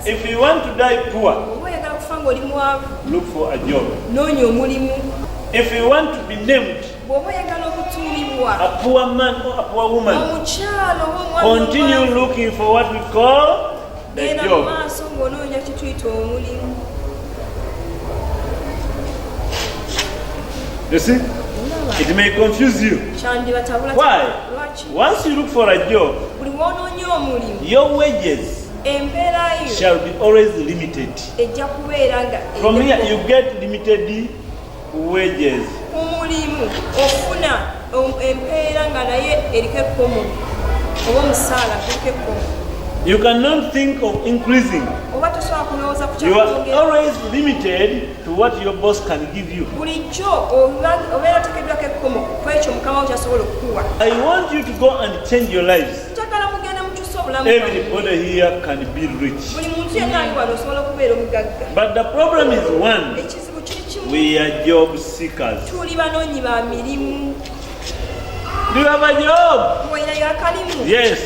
If you want to die poor, look for a job. If you want to be named a poor man or a poor woman, continue looking for what we call the job. You see? It may confuse you. Why? Once you look for a job, your wages shall be always limited. From here you get limited wages. You cannot think of increasing. You are always limited to what your boss can give you. I want you to go and change your lives. Everybody here can be rich. But the problem is one, we are job seekers. Do you have a job? Yes.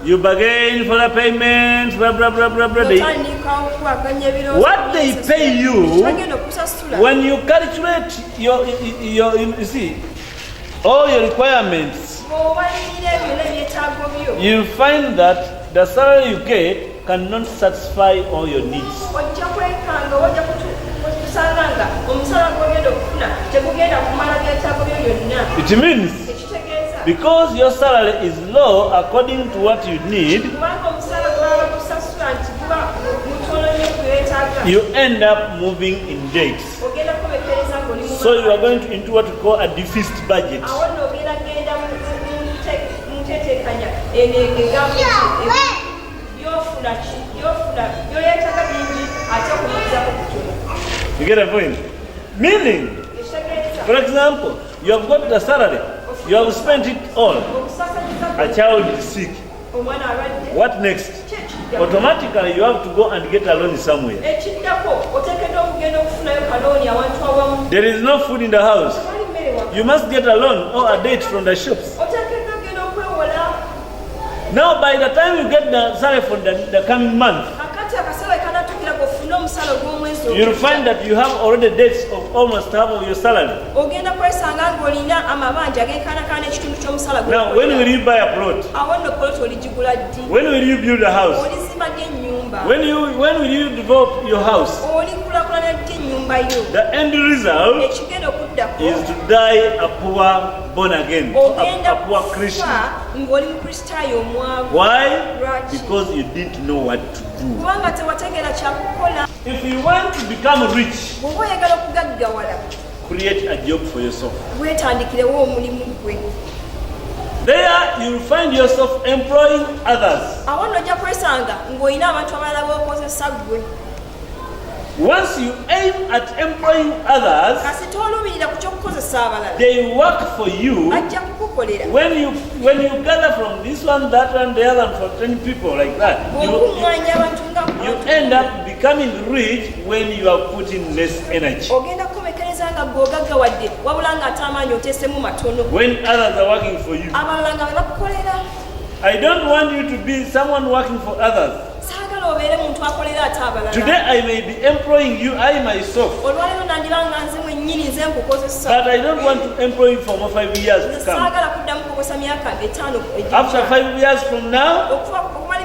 You bargain for the payment, blah blah blah blah blah. What they pay you, when you calculate your you see, all your requirements, you find that the salary you get cannot satisfy all your needs. It means because your salary is low according to what you need, you end up moving in debt. So you are going into what we call a deficit budget. You get a point? Meaning, for example, you have got the salary. You have spent it all. A child is sick. What next? Automatically you have to go and get a loan somewhere. There is no food in the house. You must get a loan or a date from the shops. Now by the time you get the salary for the coming month, you'll find that you have already debts of almost half of your salary. Now, when will you buy a plot? When will you build a house? When will you develop your house? The end result is to die a poor born again, a poor Christian. Why? Because you didn't know what to do. If you want to become rich, create a job for yourself. There you will find yourself employing others. Once you aim at employing others, they work for you. When you gather from this one, that one, the other one, for 10 people like that, you end up becoming rich when you are putting less energy. When others are working for you. I don't want you to be someone working for others. Today I may be employing you, I myself. But I don't want to employ you for more 5 years to come. After 5 years from now,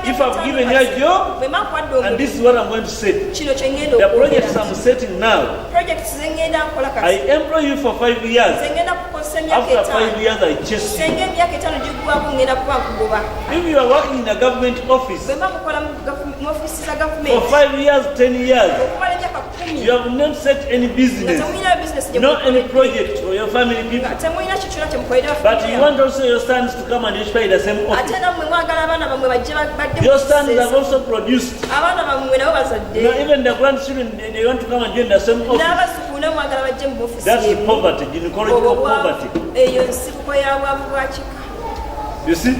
if I've given you a job, and this is what I'm going to set. The projects I'm setting now, I employ you for 5 years. After 5 years, I chase you. If you are working in a government office, for 5 years, 10 years, you have not set any business, not any project for your family people. But you want also your sons to come and occupy the same office. Your sons have also produced. Even the grandchildren, they want to come and join the same office. That's poverty, gynecological poverty. You see?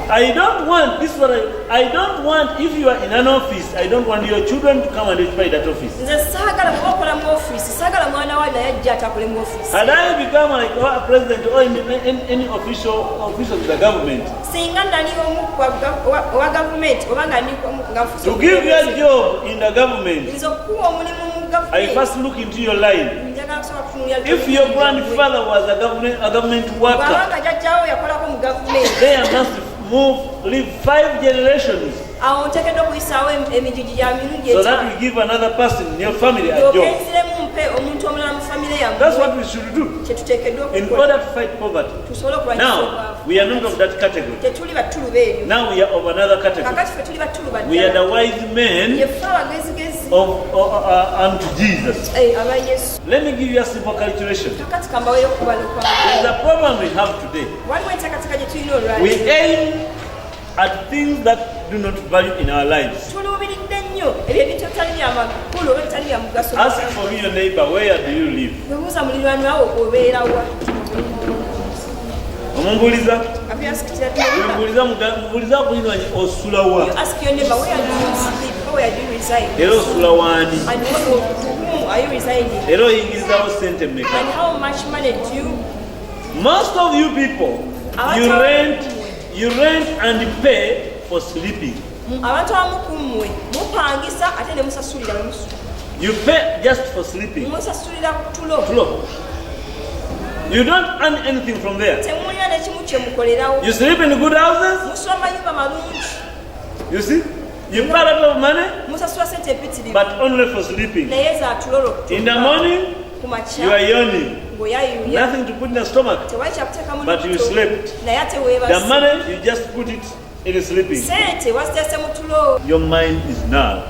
I don't want this one. I don't want if you are in an office. I don't want your children to come and occupy that office. Had I become like a president or any official of the government, to give you a job in the government, I first look into your life. If your grandfather was a government worker, they must live 5 generations, so that we give another person in your family a job. That's what we should do in order to fight poverty. Now, we are not of that category. Now we are of another category. We are the wise men unto Jesus. Let me give you a simple calculation. There's a problem we have today. We aim at things that do not value in our lives. Ask for your neighbor, where do you live? You ask your neighbor, where do you sleep? Where do you reside? And who are you residing? And how much money do you? Most of you people, you rent and pay for sleeping. You pay just for sleeping. You don't earn anything from there. You sleep in good houses. You see? You pay a lot of money, but only for sleeping. In the morning, you are yawning. Nothing to put in the stomach, but you slept. The money, you just put it in sleeping. Your mind is null.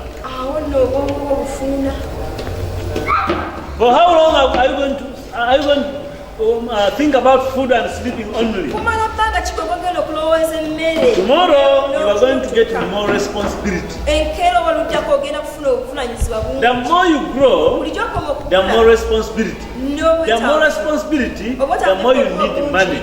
For how long are you going to think about food and sleeping only? Tomorrow you are going to get more responsibility. The more you grow, the more responsibility. The more responsibility, the more you need money.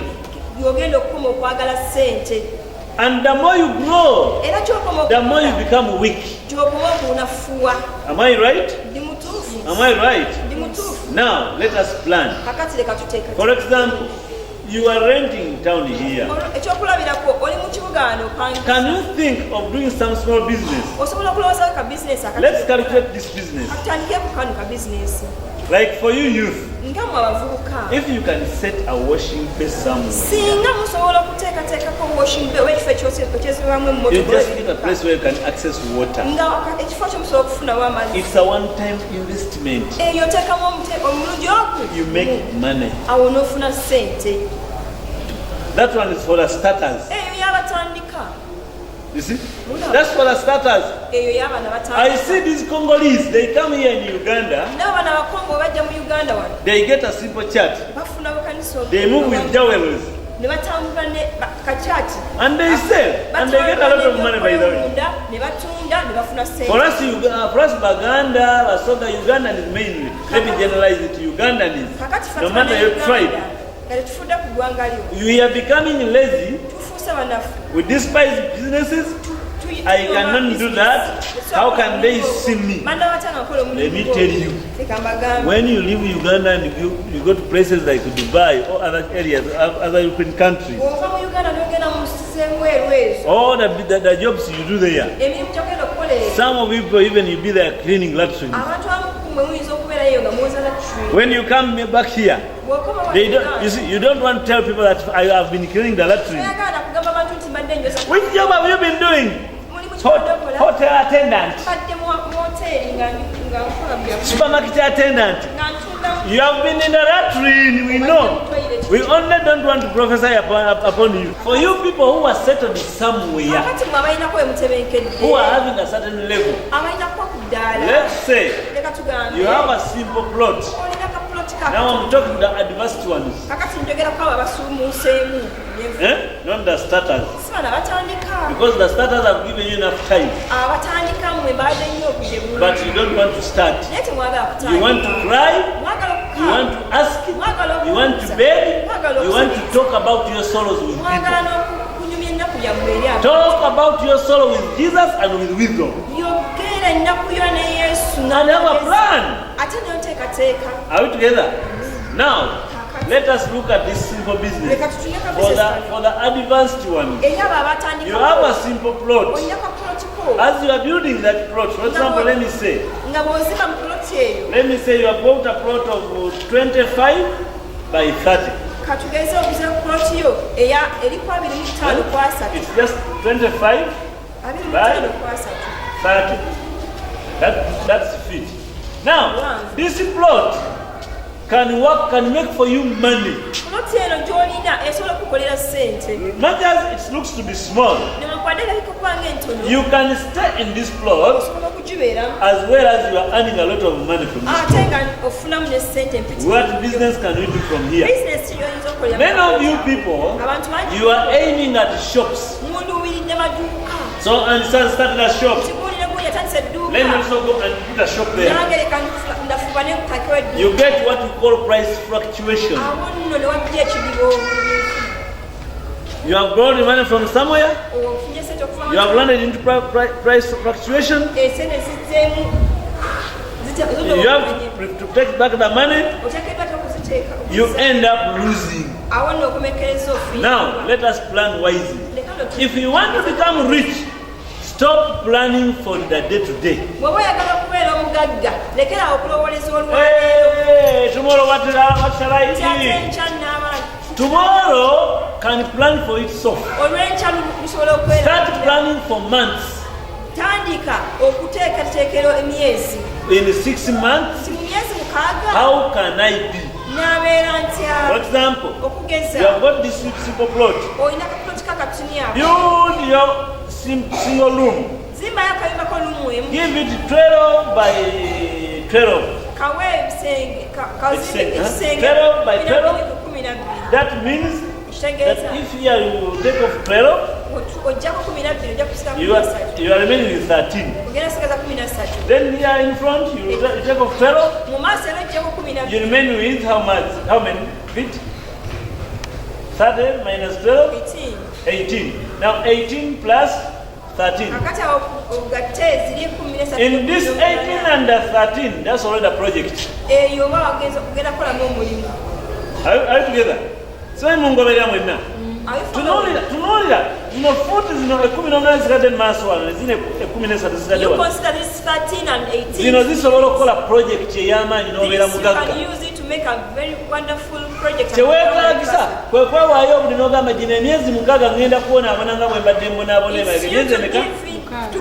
And the more you grow, the more you become weak. Am I right? Am I right? Now, let us plan. For example, you are renting town here. Can you think of doing some small business? Let's calculate this business. Like for you youth, if you can set a washing place somewhere, you just need a place where you can access water. It's a one-time investment. You make money. That one is for the starters. You see? That's for the starters. I see these Congolese, they come here in Uganda. They get a simple church. They move with jewelries. And they sell. And they get a lot of money by the way. For us, Baganda, Basoga, Ugandan is mainly. Let me generalize it. Ugandan is. No matter your tribe. You are becoming lazy. With these spice businesses, I cannot do that. How can they see me? Let me tell you, when you leave Uganda and you go to places like Dubai or other areas, other European countries, all the jobs you do there, some of people even you be there cleaning latrines. When you come back here, they don't, you see, you don't want to tell people that I have been cleaning the latrine. Which job have you been doing? Hotel attendant. Supermarket attendant. You have been in the latrine, we know. We only don't want to prophesy upon you. For you people who are settled somewhere, who are having a certain level, let's say you have a simple plot. Now I'm talking to the advanced ones. Not the starters. Because the starters have given you enough time. But you don't want to start. You want to cry, you want to ask, you want to beg, you want to talk about your sorrows with people. Talk about your sorrow with Jesus and with wisdom. And have a plan. Are we together? Now, let us look at this simple business. For the advanced one, you have a simple plot. As you are building that plot, for example, let me say you have bought a plot of 25 by 30. It's just 25 by 30. That's feet. Now, this plot can make for you money. Much as it looks to be small, you can stay in this plot as well as you are earning a lot of money from this plot. What business can we do from here? Many of you people, you are aiming at shops. So, and starting a shop. Let me also go and put a shop there. You get what we call price fluctuation. You have borrowed money from somewhere. You have landed into price fluctuation. You have to take back the money. You end up losing. Now, let us plan wisely. If you want to become rich, stop planning for the day-to-day. Hey, tomorrow what shall I eat? Tomorrow can plan for itself. Start planning for months. In 6 months, how can I be? For example, you have got this simple plot. Build your single room. Give it 12 by 12. 12 by 12. That means that if you take off 12, you are remaining with 13. Then here in front, you take off 12. You remain with how much? How many feet? 30 minus 12? 18. Now 18 plus 13. In this 18 and 13, that's already a project. Are you together? So I'm going to you consider this 13 and 18. This is a project. You can use it to make a very wonderful project. To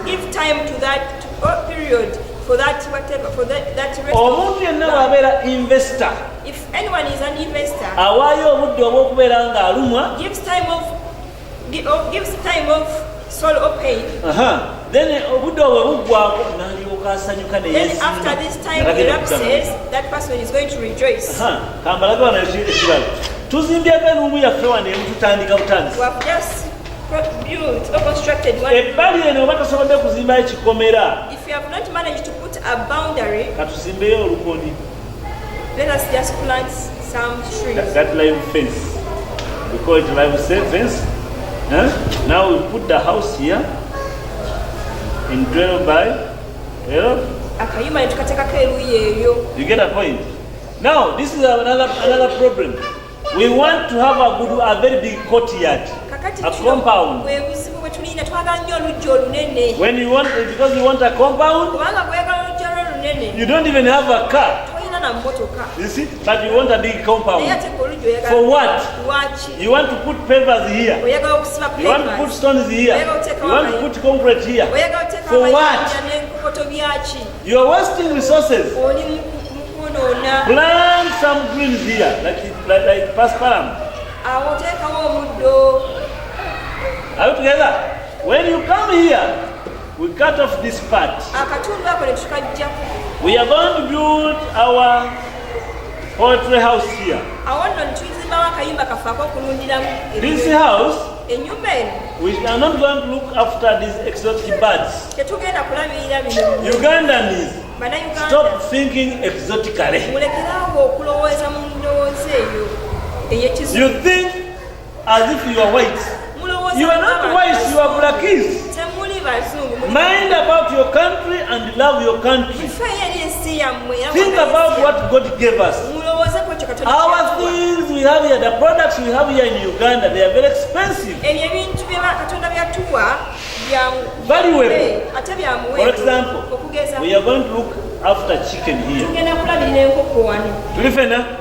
give time to that period. For that investor. If anyone is an investor, gives time of sorrow or pain. Then after this time elapses, that person is going to rejoice. We have just built or constructed one. If you have not managed to put a boundary, let us just plant some trees. That live fence, we call it live fence. Now we put the house here in 12 by 12. You get a point? Now this is another problem. We want to have a very big courtyard, a compound. When you want, because you want a compound, you don't even have a car. You see, but you want a big compound. For what? You want to put pavers here. You want to put stones here. You want to put concrete here. For what? You are wasting resources. Plant some greens here, like pasparam. Are you together? When you come here, we cut off this part. We are going to build our poultry house here. This house, we are not going to look after these exotic birds. Ugandans, stop thinking exotically. You think as if you are white. You are not wise, you are blackies. Mind about your country and love your country. Think about what God gave us. Our things we have here, the products we have here in Uganda, they are very expensive. Valuable. For example, we are going to look after chicken here. Are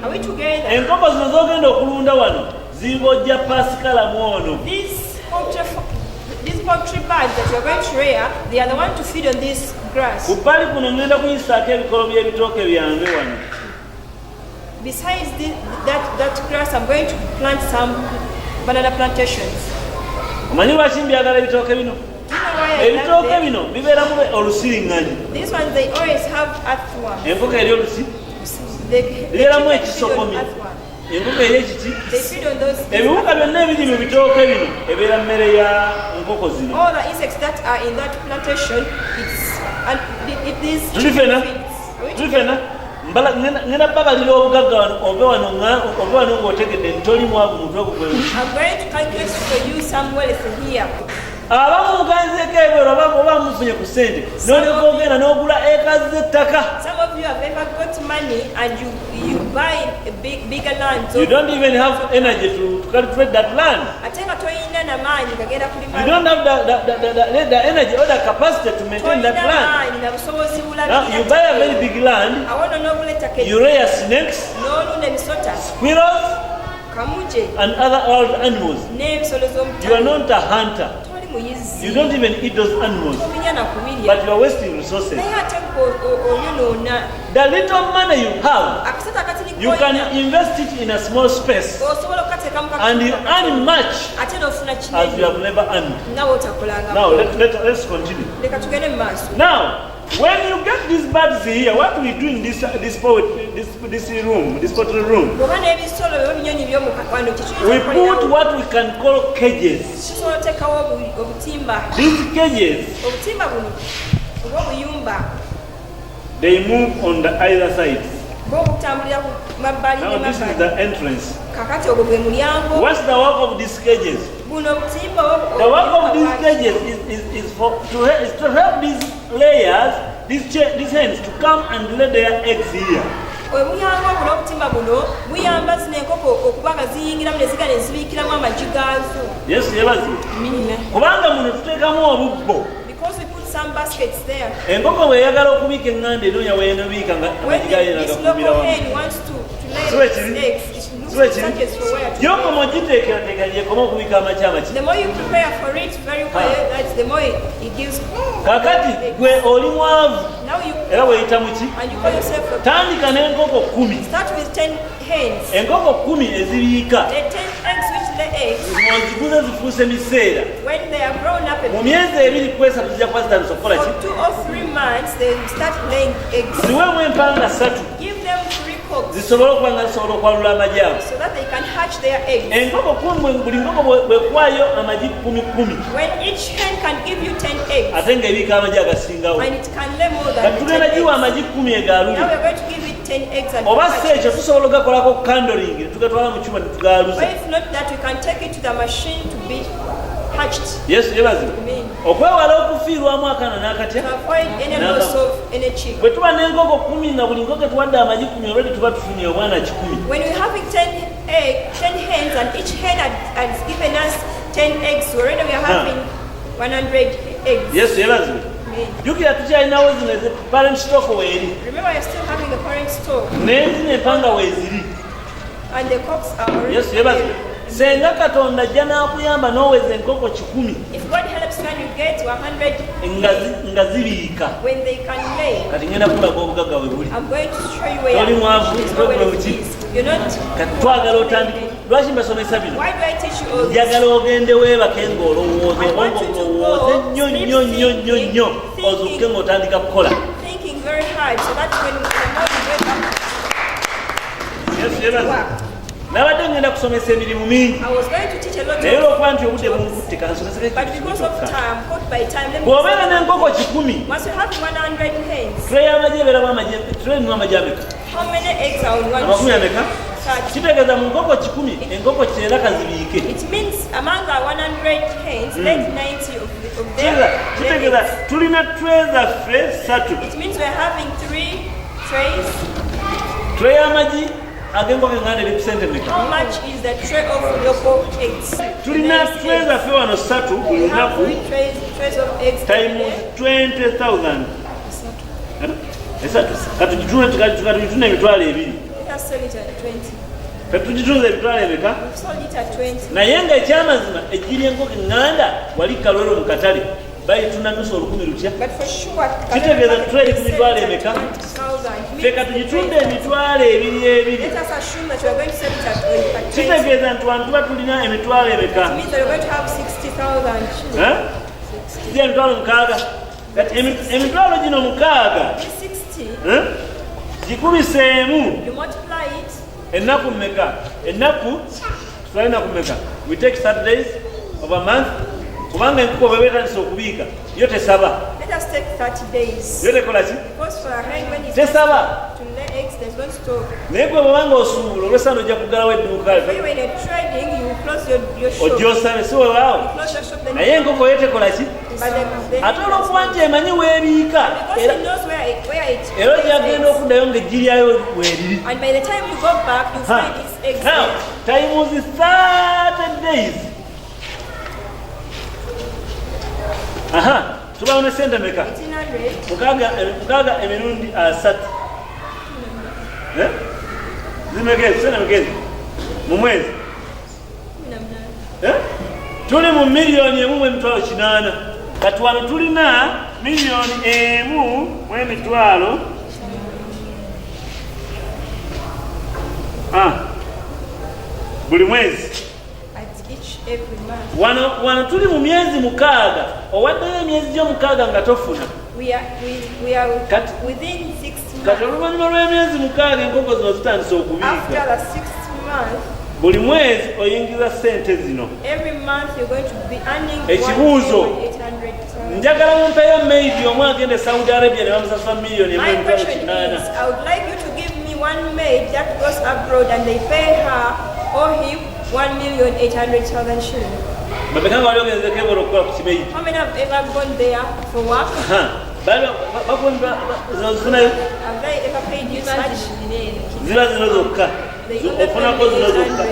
we together? Enkoko zino zogenda okulunda wano zibojja Pascal mwono. These poultry birds that you are going to rear, they are the one to feed on this grass. Kupali kuno ngenda kuyisaako ebikolo by'ebitooke byange wano. Besides that grass, I'm going to plant some banana plantations. Omanyi lwaki mbyagala ebitooke bino? Ebitooke bino bibeeramu olusiringanyi. These ones, they always have earthworms. Enkoko eri olusi? Bibeeramu ekisokomi. Enkoko eri ekiti? Ebiwuka byonna ebiri mu bitooke bino ebeera mmere ya nkoko zino. All the insects that are in that plantation, it is Tulifena? Ngenda babalira obugagga wano ove wano ng'otegedde ntoli mwavu mutwe gugwe. I'm going to calculate for you some wealth here. Abamu muganzeeko ebweru oba mufunye ku ssente n'olyoka ogenda n'ogula eka z'ettaka. Some of you have ever got money and you buy a bigger land. You don't even have energy to cultivate that land. You don't have the energy or the capacity to maintain that land. Now you buy a very big land, you rear snakes, squirrels, and other wild animals. You are not a hunter. You don't even eat those animals, but you are wasting resources. The little money you have, you can invest it in a small space, and you earn much as you have never earned. Now let's continue. Now, when you get these birds here, what do we do in this room, this poultry room? We put what we can call cages. These cages, they move on the either side. Now this is the entrance. What's the work of these cages? The work of these cages is to help these layers, these hens, to come and lay their eggs here. Yes, kubanga muno tuteekamu obubbo. Because we put some baskets there. Enkoko bw'eyagala okubiika eŋŋanda enoonya w'enoobiika nga amajigayo nagakumira wamu. Gy'okoma ogiteekerateekera gy'ekoma okubiika amakyamaki. The more you prepare for it very well, that's the more it gives. Kakati gwe oli mwavu era weeyita muki? Tandika n'enkoko 10. Start with 10 hens. Enkoko 10 ezibiika. The 10 eggs which lay eggs. Ng'oziguza zifuuse miseera. When they are grown up. Mu myezi 2 ku 3 zijja kuba zitandise okukola ki? For 2 or 3 months they start laying eggs. Ziweemu empanga 3. Give them 3 cocks. Zisobole okuba nga zisobola okwalula amagi ago. So that they can hatch their eggs. Enkoko 10 buli nkoko bw'ekwaayo amagi 10. When each hen can give you 10 eggs. Ate ng'ebiika amagi agasingawo. And it can lay more than 10 eggs. Tugenda giwa amagi 10 egaalule. Now we are going to give it 10 eggs and oba si ekyo tusobola ogakolako candling tugatwala mu kyuma netugaaluza. Or if not that, we can take it to the machine to be hatched. Yes, yebazi. Okwewala okufiirwamu akaana n'akatya. To avoid any loss of any chick. Bwe tuba n'enkoko 10 nga buli nkoko tuwadde amagi 10 olwedi tuba tufunye obwana 10. When we're having 10 hens and each hen has given us 10 eggs, already we are having 100 eggs. Yes, yebazi. Jukira tukyalinawo zino parent stock weeri. Remember, you're still having the parent stock. N'ezino empanga weeziri. And the cocks are already. Yes, yebazi. Senga Katonda ajja n'akuyamba n'oweza enkoko 10. If God helps when you get to 100 nga zibiika. When they can lay. Kati ngenda kulaga obugagga bwe buli. I'm going to show you where oli mwavu you're not. Kati twagala otandike. Lwaki mbasomesa bino? Why do I teach you all this? Njagala ogende weebake ng'olowooza nnyo ozuuke ng'otandika kukola. Thinking very hard so that when the morning wake up. Yes, nabadde ngenda kusomesa emirimu mingi naye olwokuba nti obudde bunkutte kansomesebw'obeera n'enkoko 10 tule y'amagi ebeeramu amagi ameka? Amakumi ameka? Kitegeza mu nkoko 10 enkoko 9 kazibiike. It means among our 100 hens, let 90 of them. Kitegeza tulina trays zaffe 3. It means we're having 3 trays. Tray y'amagi ag'enkoko enganda eri ku sente mmeka? How much is the tray of local eggs? Tulina trays zaffe wano 3 buli We have lunaku 3 trays of eggs. times 20,000. Katugitunda emitwalo 2. Let us sell it at 20. Katugitunza emitwalo emeka? We've sold it at 20. Naye ng'ekyamazima ejjiri enkoko eŋŋanda wali kalwero mu katale bayitunda nusu olukumi lutya? But for sure, Kitegeeza tray ku mitwalo emeka? 20,000. Ffe katugitunda emitwalo 2. Let us assume that we are going to sell it at 20. Kitegeeza nti wantu tuba tulina emitwalo emeka? It means that we're going to have 60,000 shillings. Sijja emitwalo 6. Kati emitwalo gino 6 This 60, gikubiseemu you multiply it. ennaku mmeka? Ennaku tutwala ennaku mmeka? We take Saturdays of a month. Kubanga enkoko bwe beetandisa okubiika yo tesaba. Let us take 30 days. Yo tekola ki? Because for a hen, when it's Tesaba. to lay eggs, there's no store. Naye gwe bwebanga osuubula olw'essaano ojja kuggalawo edduuka When you're in a trading, you close your shop. ojja osabe si weewaawo. You close your shop, then Naye enkoko yo tekola ki? but the Ate olw'okuba nti emanyi weebiika because he knows where it era lays gyagenda eggs. okuddayo ng'ejjiryayo weeriri. And by the time you go back, you Huh. find its eggs Now, there. times 30 days. Aha, tubawo ne sente meka? 1800. Mukaaga emirundi 3. Zimekezi, sente mekezi? Mu mwezi? Tuli mu miliyoni 1.8. Kati wano tulina miliyoni 1.8. Buli mwezi. At each every month. Wano tuli mu myezi 6. Owaddeyo emyezi gyo 6 nga tofuna. We are within 6 Kati months. oluvannyuma lw'emyezi 6 enkoko zino zitandise okubiika. After the 6th month, Buli mwezi oyingiza sente zino. every month you're going to be earning Ekibuuzo. 1,800,000. Njagala mumpeeyo mayidi omu agende Saudi Arabia ne bamusasula miliyoni My question 1.8. is, I would like you to give me one maid that goes abroad and they pay her or him 1,800,000 shillings. Babekanga wali ogenzeko ebora okukola ku kimeyi. How many have ever gone there for work? Zifunayo Have they ever paid you such? ziba zino zokka. Ofunako zino zokka.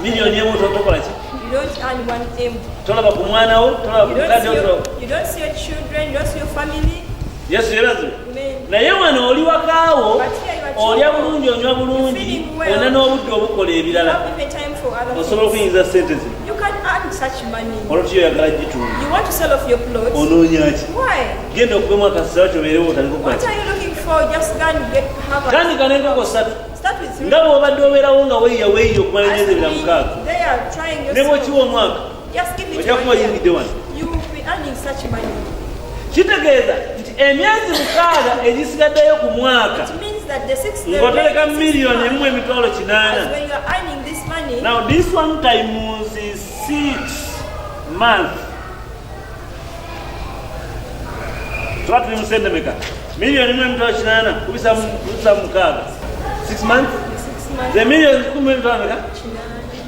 Miliyoni emu tokola ki? You don't earn 1 M. Tolaba ku mwana wo, tolaba ku You don't mukadde see wo. you don't see your children, you don't see your family. Yesu yebazo. Amen. Naye wano oli wakaawo, olya bulungi, onywa bulungi, olina n'obudde obukola You ebirala. have even time for other Osobola things. okuyinza sente zino. You can earn such money. Olwaki oyagala gitunda. You want to sell off your clothes. Onoonya ki? Why? Genda okugemu akasasala kyobeerewo otaliko kukola What ki? are you looking for? Just go and have a Tandika n'enkoko 3. start with 3. Nga bw'obadde obeerawo nga weeya okumala emyezi 26. They are trying Ne yourself. bw'okiwa omwaka, Just give it ojja kuba 1 year. oyingidde wano. You will be earning such money. Kitegeeza nti emyezi 6 egisigaddeyo ku mwaka It means that the 6 ng'otereka miliyoni 1.8. as when you are earning this money, Now this one times 6 months. Tuba tuli mu sente meka? Miliyoni 1.8 kubisa mu 6 months. 6 months, Ze miliyoni 1.8 meka?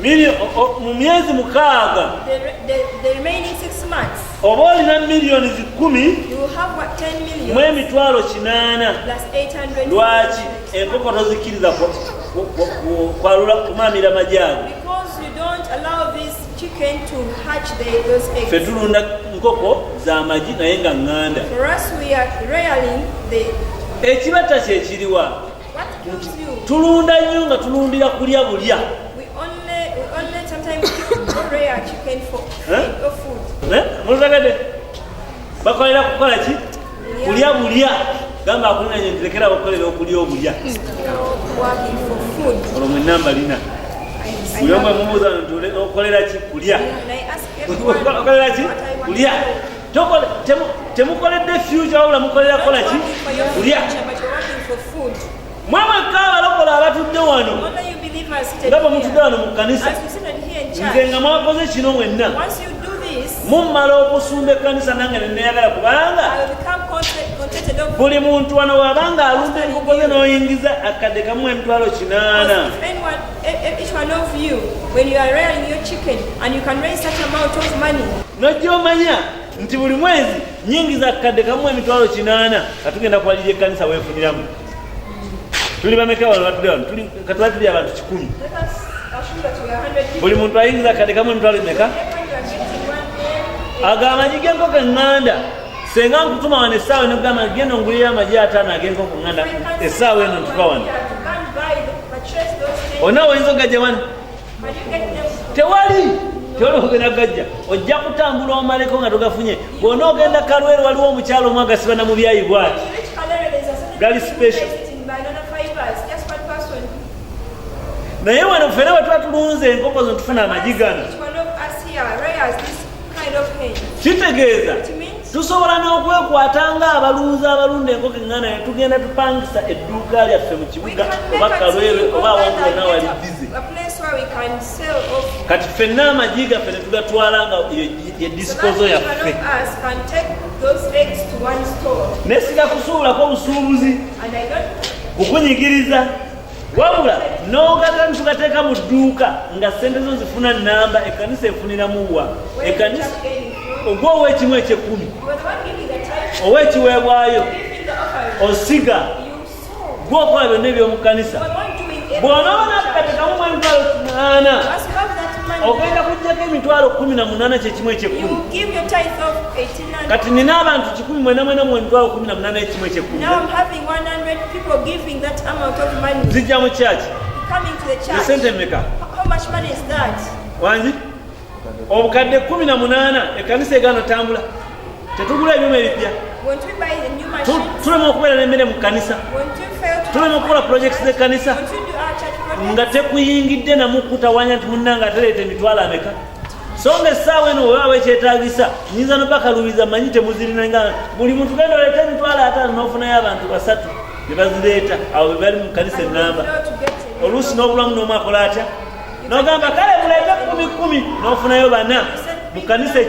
Miliyoni mu myezi 6 the remaining 6 months, oba olina miliyoni 10 you will have what, 10 mu million emitwalo 8 plus 800. lwaki enkoko tozikiriza kwalula kumamira majaago. Because you don't allow this chicken to hatch those Ffe eggs. tulunda nkoko z'amagi naye nga ŋŋanda. For us, we are rearing the Ekibata kye kiriwa? what kills you. Tulunda nnyo nga tulundira kulya bulya. We only sometimes rear chicken for food. Mulugagade bakolera kukola ki? Kulya bulya. Gamba akulina nti lekera bakolera okulya obulya. Working for food. Olwo mwe namba lina. Buli omu emubuuza nti okolera ki? Kulya. And I ask everyone Okolera ki? what I want Kulya. to know. Temukoledde future wabula mukolera kola ki? Working for your Kulya. future, but you're working for food. Mwemwekka abalokola abatudde wano Only you believers seated nga bwe mutudde here. wano mu kkanisa As we seated here in nze church, nga mwakoze kino mwenna once you do this, mummala okusumba ekkanisa nange ne neeyagala kubanga I will become contented of buli muntu wano wabanga alunda enkoko ze n'oyingiza akadde kamu emitwalo 8. Each one of you, when you are rearing your chicken and you can raise such amount of money. Nojja omanya nti buli mwezi nyingiza akadde kamu emitwalo 8 katugenda kwalira ekkanisa weefuniramu. Tuli bameka wano batudde wano katwatuli abantu 10. Buli muntu ayingiza akadde kamu emitwalo meka? Ag'amagi g'enkoko eŋŋanda senga nkutuma wano essaawa nokugamba genda ongulira amagi 5 ag'enkoko eŋŋanda essaawa eno ntuka wano. Ona oyinza ogajja wano? Tewali ogenda gajja ojja kutambula omaleko nga togafunye. Bw'ona ogenda Kalwero waliwo omukyalo omu agasiba na mu byayi bw'ati gali special. Naye wano ffene bwe tuba tulunze enkoko zo tufuna amagi gano. Kitegeeza tusobola n'okwekwatanga abalunzi abalunda enkoko eŋŋanda ne tugenda tupangisa edduuka lyaffe mu kibuga oba Kalwero oba awantu wonna wali bizi. Kati ffenna amagi gaffe ne tugatwala nga ye dispozo yaffe. Ne sigakusuulako busuubuzi kukunyigiriza wabula n'ogata tugateeka mu dduuka nga ssente zo zifuna nnamba ekkanisa efuniramu wa ekkanisa ogwa ow'ekimu eky'ekkumi ow'ekiweebwayo osiga gw'okola byonna eby'omu kkanisa bw'onoona tugateekamu emitwalo 8 ogenda kujjako emitwalo 18 kyekimu eky'ekkumi. Kati nina abantu 100 mwena mwena mu emitwalo 18 ekimu eky'ekkumi. Zijja mu kyaki esente mmeka? Wangi obukadde 18 ekkanisa egaana tambula tetugula ebyuma ebipya. Tulema okubeera n'emmere mu kkanisa, tulema okukola projekiti z'ekkanisa nga tekuyingidde namukutawanya nti munnanga ataleeta emitwalo ameka. So nga essaawa eno wewaaba ekyetaagisa nyinza nobakaluubiza manyi temuzirina nga buli muntu genda oleeta emitwalo 5 n'ofunayo abantu 3 ne bazireeta awo be bali mu kkanisa ennamba. Oluusi n'obulamu n'omwakola atya n'ogamba kale muleete 10 n'ofunayo 4 mu kkanisa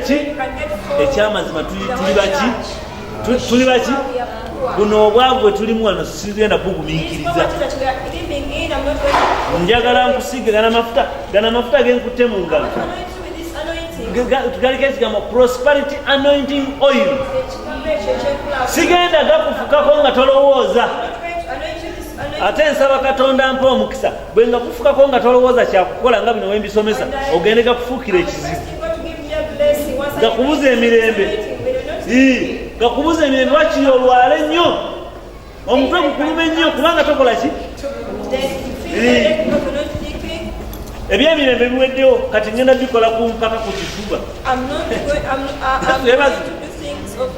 ekyamazima tuli baki buno obwavu bwe tulimu wano sigenda kugumiikiriza. Njagala nkusiige gana mafuta genkutte mu ngalo galiko ekigambo prosperity anointing oil. Sigenda gakufukako nga tolowooza. Ate nsaba Katonda mpa omukisa bwe nga kufukako nga tolowooza kyakukola nga bino wembisomesa ogende gakufuukira ekizibu gakubuza emirembe. Gakubuza emirembe wakiri olwale nnyo omutwe gukuluma ennyo kubanga tokola ki ebyemirembe biweddewo kati ngenda bikola ku mpaka ku kifuba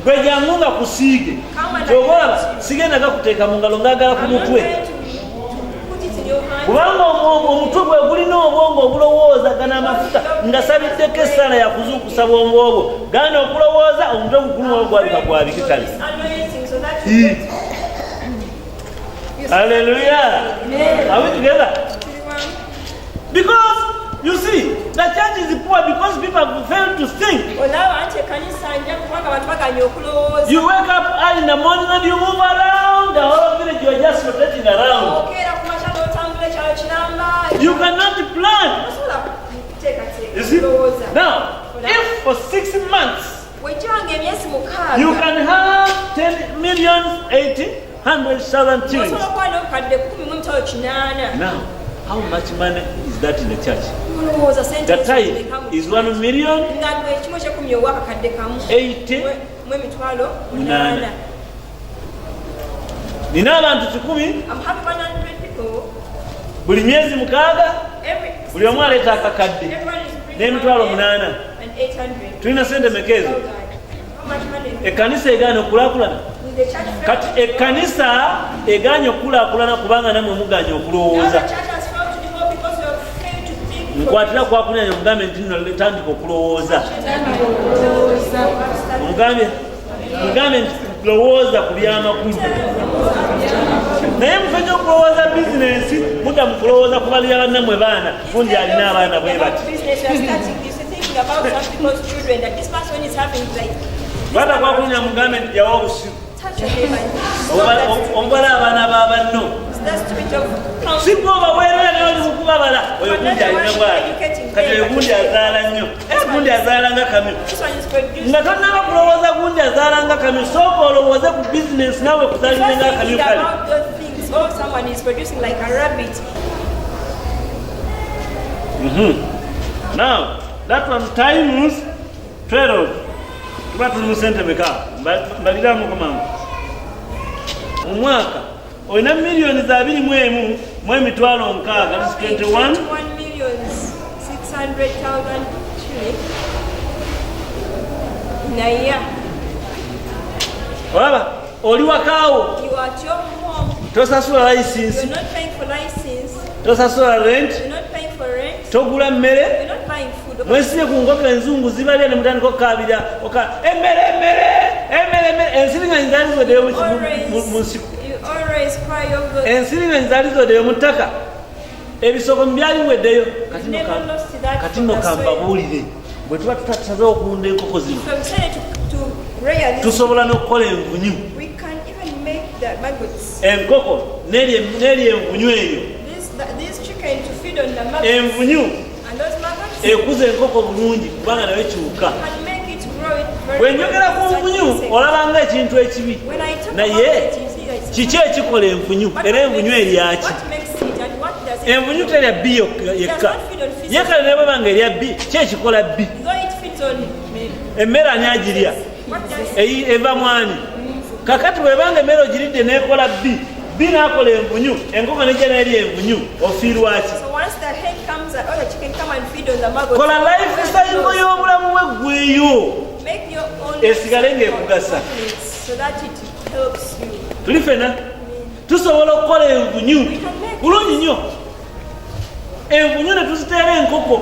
gwe jangu nga kusiige kyobalaba sigenda gakuteeka mu ngalo ngagala ku mutwe kubanga omutwe gwe gulina obwongo obulowooza gana amafuta nga sabiddeko essaala yakuzuukusa bwongo obwo gana okulowooza omutwe gukulu gwabika gwabike kale. Hallelujah. Are we together? Because you see, the church is poor because people fail to think. You wake up early in the morning and you move around the whole village. You are just rotating around. You cannot plan. You see? Now, if for 6 months you can have 10,800,000 shillings. Now, how much money is that in the church? The tithe is 1,080,000. Nina abantu 10 buli myezi 6 buli omu aleeta akakadde n'emitwalo 8. Tulina sente mekezo. Ekkanisa egaana okulaakulana. Kati ekkanisa egaanya okulaakulana kubanga namwe muganya okulowooza. Nkwatira kwakunyanya omugambe nti nno tandika okulowooza. Mugambe nti lowooza ku by'amakulu. Naye mufenye okulowooza bizinensi mudda mu kulowooza kubalira bannammwe baana gundi alina abaana bwe bati. Bata kwakunyanya mugambe nti yawa obusiru. touch your neighbor. Ombala abaana b'abanno. That's the spirit of counsel. Singa obaweerera n'oli mu kubabala oyo gundi alina bw'ati kati oyo gundi azaala nnyo era gundi azaala nga kamyu nga tonnaba kulowooza gundi azaala nga kamyu sooka olowooze ku bizinesi nawe kuzaalire nga kamyu kale. Oh, someone is producing like a rabbit. Now, that one times 12. Tuba tuli mu sente meka mbaliramu komama omwaka olina miliyoni za 21 mu emitwalo 6 that is 21,600,000 in a year. olaba oli wakaawo You are at your home. tosasula license, You're not paying for license. tosasula rent, You're not paying for rent. togula mmere. You're not buying food. Mwesire ku nkoko enzungu zibalya ne mutandika okukabira emmere ensiringa nzaali zoddeyo mu nsiko, ensiringa nzaali zoddeyo mu ttaka, ebisoko byali weddeyo. Kati nno kambabuulire bwe tuba tutasaze okulunda enkoko zino tusobola n'okukola envunyu. Enkoko n'eri envunyu eyo, envunyu ekuza enkoko bulungi kubanga nayo kiwuka. Bwe njogera ku nvunyu olabanga ekintu ekibi, naye kiki ekikola envunyu era envunyu eryaki? Envunyu terya bbi yekka, ye kale ne bwebanga erya bbi ki ekikola bbi? Emmere ani agirya? Eva mwani. Kakati bwebanga emmere ogiridde n'ekola bbi, bbi n'akola envunyu, enkoko nejja n'erya envunyu, ofiirwaki? Kola lifestyle y'obulamu bwe ggweyo esigale ng'ekugasa. Tuli fena tusobola okukola envunyu bulungi nnyo. Envunyu ne tuziteera enkoko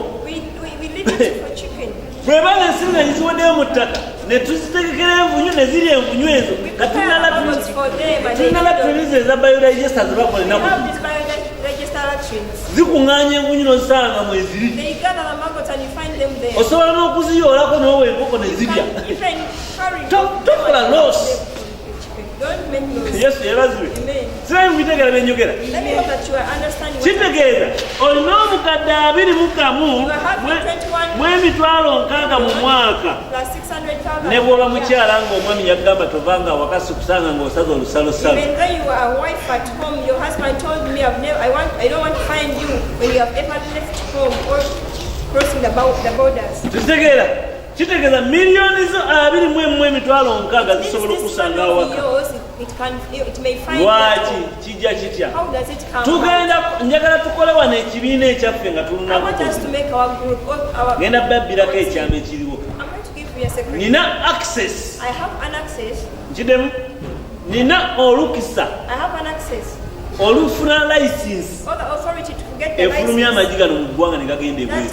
bwebanga ensiringa ziziweddeyo mu ttaka ne tuzitegekera envunyu ne zirya envunyu ezo. Katunala turize eza biodigesta zebakola ennaku zikuŋŋaanya envunyu n'ozisanga mweziri, osobola n'okuziyoolako n'owa enkoko ne zirya. Tokola loss. Yesu yeebazibwe. Sirayi mubitegeera bye njogera. Kitegeeza olina omukadde 21 mu emitwalo 6 mu mwaka, ne bw'oba mukyala ng'omwami yagamba tovanga awakasi kusanga ng'osaza olusalosalo. Kitegeera kitegeeza miliyoni zo 21 emitwalo 6 zisobola okusanga awaka. Lwaki kijja kitya? Njagala tukole wano ekibiina ekyaffe nga tulunaku genda babbirako ekyama ekiriwo. Nina access, nkiddemu, nina olukisa olufuna license efulumya amagi gano mu ggwanga ne gagenda ebweru.